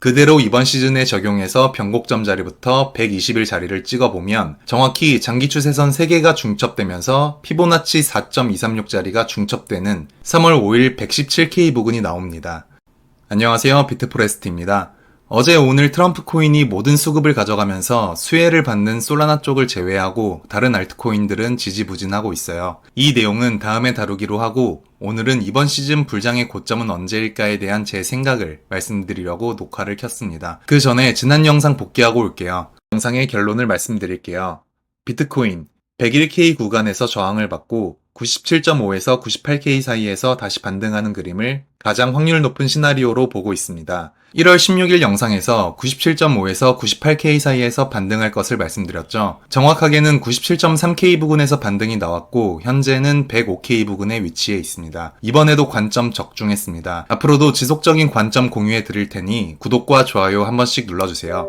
그대로 이번 시즌에 적용해서 변곡점 자리부터 120일 자리를 찍어보면 정확히 장기 추세선 3개가 중첩되면서 피보나치 4.236 자리가 중첩되는 3월 5일 117K 부근이 나옵니다. 안녕하세요, 비트포레스트입니다. 어제 오늘 트럼프 코인이 모든 수급을 가져가면서 수혜를 받는 솔라나 쪽을 제외하고 다른 알트코인들은 지지부진하고 있어요. 이 내용은 다음에 다루기로 하고 오늘은 이번 시즌 불장의 고점은 언제일까에 대한 제 생각을 말씀드리려고 녹화를 켰습니다. 그 전에 지난 영상 복귀하고 올게요. 영상의 결론을 말씀드릴게요. 비트코인 101K 구간에서 저항을 받고 97.5에서 98K 사이에서 다시 반등하는 그림을 가장 확률 높은 시나리오로 보고 있습니다. 1월 16일 영상에서 97.5에서 98K 사이에서 반등할 것을 말씀드렸죠. 정확하게는 97.3K 부근에서 반등이 나왔고 현재는 105K 부근에 위치해 있습니다. 이번에도 관점 적중했습니다. 앞으로도 지속적인 관점 공유해 드릴 테니 구독과 좋아요 한 번씩 눌러주세요.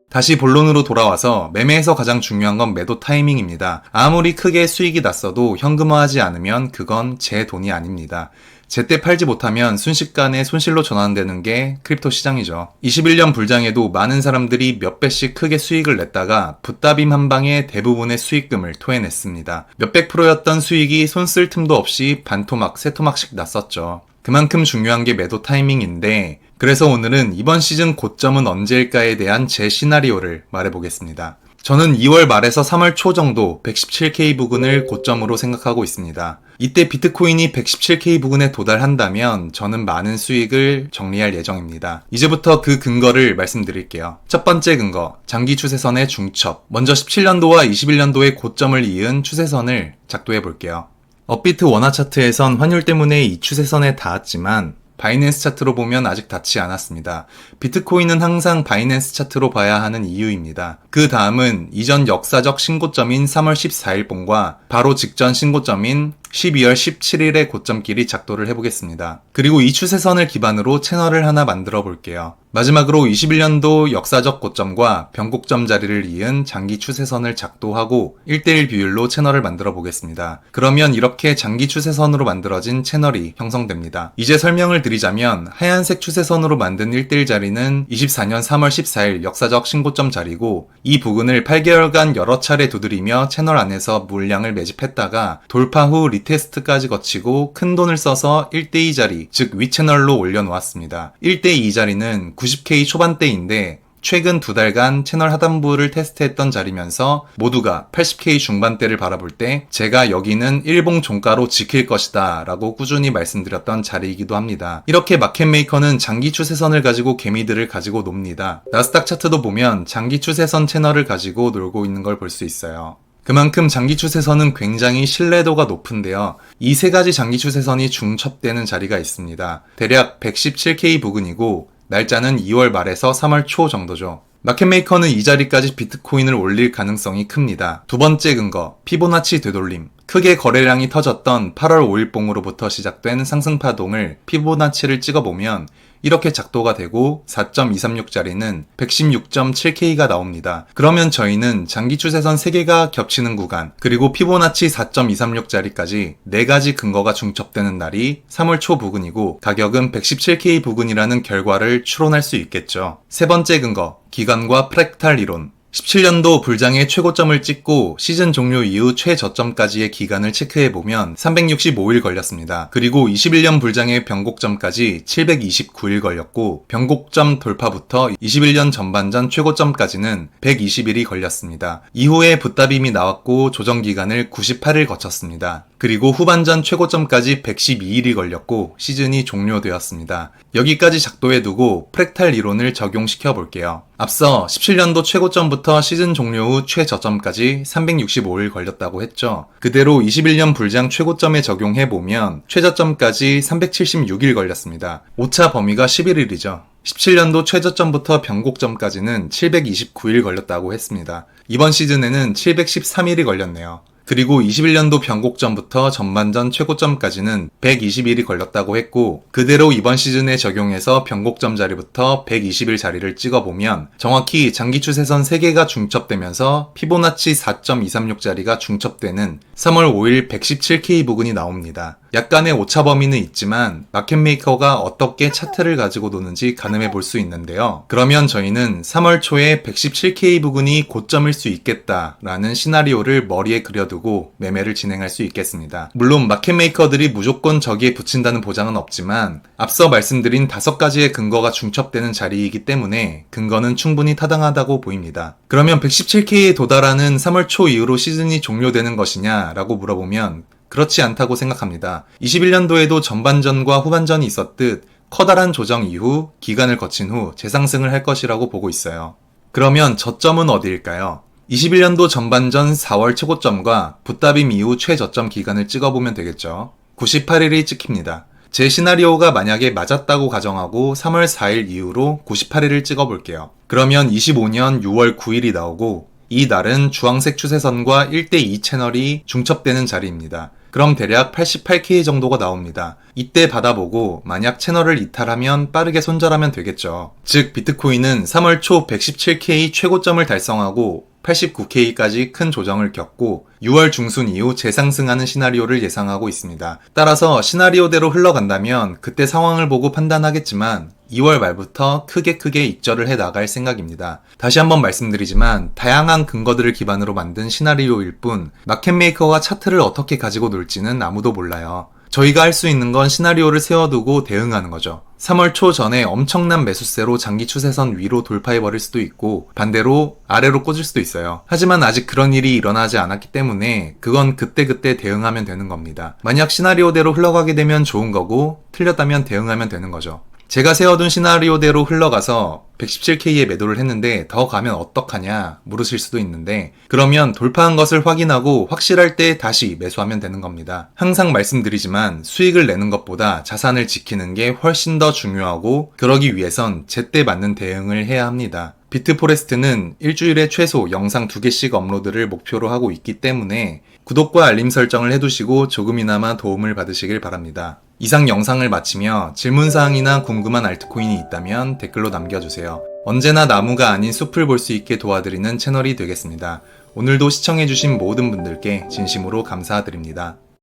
다시 본론으로 돌아와서 매매에서 가장 중요한 건 매도 타이밍입니다. 아무리 크게 수익이 났어도 현금화하지 않으면 그건 제 돈이 아닙니다. 제때 팔지 못하면 순식간에 손실로 전환되는 게 크립토 시장이죠. 21년 불장에도 많은 사람들이 몇 배씩 크게 수익을 냈다가 붓다빔 한 방에 대부분의 수익금을 토해냈습니다. 몇백 프로였던 수익이 손 쓸 틈도 없이 반토막, 세토막씩 났었죠. 그만큼 중요한 게 매도 타이밍인데 그래서 오늘은 이번 시즌 고점은 언제일까에 대한 제 시나리오를 말해보겠습니다. 저는 2월 말에서 3월 초 정도 117K 부근을 고점으로 생각하고 있습니다. 이때 비트코인이 117K 부근에 도달한다면 저는 많은 수익을 정리할 예정입니다. 이제부터 그 근거를 말씀드릴게요. 첫 번째 근거, 장기 추세선의 중첩. 먼저 17년도와 21년도의 고점을 이은 추세선을 작도해 볼게요. 업비트 원화 차트에선 환율 때문에 이 추세선에 닿았지만 바이낸스 차트로 보면 아직 닿지 않았습니다. 비트코인은 항상 바이낸스 차트로 봐야 하는 이유입니다. 그 다음은 이전 역사적 신고점인 3월 14일 봉과 바로 직전 신고점인 12월 17일의 고점끼리 작도를 해보겠습니다. 그리고 이 추세선을 기반으로 채널을 하나 만들어 볼게요. 마지막으로 21년도 역사적 고점과 변곡점 자리를 이은 장기 추세선을 작도하고 1대1 비율로 채널을 만들어 보겠습니다. 그러면 이렇게 장기 추세선으로 만들어진 채널이 형성됩니다. 이제 설명을 드리자면 하얀색 추세선으로 만든 1대1 자리는 24년 3월 14일 역사적 신고점 자리고 이 부근을 8개월간 여러 차례 두드리며 채널 안에서 물량을 매집했다가 돌파 후 리테스트까지 거치고 큰 돈을 써서 1대2 자리, 즉 위채널로 올려놓았습니다. 1대2 자리는 90K 초반대인데 최근 2달간 채널 하단부를 테스트했던 자리면서 모두가 80K 중반대를 바라볼 때 제가 여기는 일봉 종가로 지킬 것이다 라고 꾸준히 말씀드렸던 자리이기도 합니다. 이렇게 마켓메이커는 장기 추세선을 가지고 개미들을 가지고 놉니다. 나스닥 차트도 보면 장기 추세선 채널을 가지고 놀고 있는 걸 볼 수 있어요. 그만큼 장기 추세선은 굉장히 신뢰도가 높은데요. 이 세 가지 장기 추세선이 중첩되는 자리가 있습니다. 대략 117K 부근이고 날짜는 2월 말에서 3월 초 정도죠. 마켓메이커는 이 자리까지 비트코인을 올릴 가능성이 큽니다. 두 번째 근거, 피보나치 되돌림. 크게 거래량이 터졌던 8월 5일 봉으로부터 시작된 상승파동을 피보나치를 찍어보면 이렇게 작도가 되고 4.236짜리는 116.7K가 나옵니다. 그러면 저희는 장기 추세선 3개가 겹치는 구간 그리고 피보나치 4.236짜리까지 4가지 근거가 중첩되는 날이 3월 초 부근이고 가격은 117K 부근이라는 결과를 추론할 수 있겠죠. 세 번째 근거, 기간과 프랙탈 이론. 17년도 불장의 최고점을 찍고 시즌 종료 이후 최저점까지의 기간을 체크해보면 365일 걸렸습니다. 그리고 21년 불장의 변곡점까지 729일 걸렸고 변곡점 돌파부터 21년 전반전 최고점까지는 120일이 걸렸습니다. 이후에 붓다빔이 나왔고 조정기간을 98일 거쳤습니다. 그리고 후반전 최고점까지 112일이 걸렸고 시즌이 종료되었습니다. 여기까지 작도해두고 프랙탈 이론을 적용시켜 볼게요. 앞서 17년도 최고점부터 시즌 종료 후 최저점까지 365일 걸렸다고 했죠. 그대로 21년 불장 최고점에 적용해보면 최저점까지 376일 걸렸습니다. 오차 범위가 11일이죠. 17년도 최저점부터 변곡점까지는 729일 걸렸다고 했습니다. 이번 시즌에는 713일이 걸렸네요. 그리고 21년도 변곡점부터 전반전 최고점까지는 120일이 걸렸다고 했고 그대로 이번 시즌에 적용해서 변곡점 자리부터 120일 자리를 찍어보면 정확히 장기 추세선 3개가 중첩되면서 피보나치 4.236 자리가 중첩되는 3월 5일 117K 부근이 나옵니다. 약간의 오차 범위는 있지만 마켓메이커가 어떻게 차트를 가지고 노는지 가늠해 볼 수 있는데요. 그러면 저희는 3월 초에 117K 부근이 고점일 수 있겠다라는 시나리오를 머리에 그려두고 매매를 진행할 수 있겠습니다. 물론 마켓메이커들이 무조건 저기에 붙인다는 보장은 없지만 앞서 말씀드린 5가지의 근거가 중첩되는 자리이기 때문에 근거는 충분히 타당하다고 보입니다. 그러면 117K에 도달하는 3월 초 이후로 시즌이 종료되는 것이냐라고 물어보면 그렇지 않다고 생각합니다. 21년도에도 전반전과 후반전이 있었듯 커다란 조정 이후 기간을 거친 후 재상승을 할 것이라고 보고 있어요. 그러면 저점은 어디일까요? 21년도 전반전 4월 최고점과 붓다빔 이후 최저점 기간을 찍어보면 되겠죠. 98일이 찍힙니다. 제 시나리오가 만약에 맞았다고 가정하고 3월 4일 이후로 98일을 찍어볼게요. 그러면 25년 6월 9일이 나오고 이 날은 주황색 추세선과 1대2 채널이 중첩되는 자리입니다. 그럼 대략 88K 정도가 나옵니다. 이때 받아보고 만약 채널을 이탈하면 빠르게 손절하면 되겠죠. 즉 비트코인은 3월 초 117K 최고점을 달성하고 89K까지 큰 조정을 겪고 6월 중순 이후 재상승하는 시나리오를 예상하고 있습니다. 따라서 시나리오대로 흘러간다면 그때 상황을 보고 판단하겠지만 2월 말부터 크게 익절을 해 나갈 생각입니다. 다시 한번 말씀드리지만 다양한 근거들을 기반으로 만든 시나리오일 뿐 마켓메이커가 차트를 어떻게 가지고 놀지는 아무도 몰라요. 저희가 할 수 있는 건 시나리오를 세워두고 대응하는 거죠. 3월 초 전에 엄청난 매수세로 장기 추세선 위로 돌파해버릴 수도 있고 반대로 아래로 꽂을 수도 있어요. 하지만 아직 그런 일이 일어나지 않았기 때문에 그건 그때그때 대응하면 되는 겁니다. 만약 시나리오대로 흘러가게 되면 좋은 거고 틀렸다면 대응하면 되는 거죠. 제가 세워둔 시나리오대로 흘러가서 117K에 매도를 했는데 더 가면 어떡하냐 물으실 수도 있는데 그러면 돌파한 것을 확인하고 확실할 때 다시 매수하면 되는 겁니다. 항상 말씀드리지만 수익을 내는 것보다 자산을 지키는 게 훨씬 더 중요하고 그러기 위해선 제때 맞는 대응을 해야 합니다. 비트포레스트는 일주일에 최소 영상 2개씩 업로드를 목표로 하고 있기 때문에 구독과 알림 설정을 해두시고 조금이나마 도움을 받으시길 바랍니다. 이상 영상을 마치며 질문사항이나 궁금한 알트코인이 있다면 댓글로 남겨주세요. 언제나 나무가 아닌 숲을 볼 수 있게 도와드리는 채널이 되겠습니다. 오늘도 시청해주신 모든 분들께 진심으로 감사드립니다.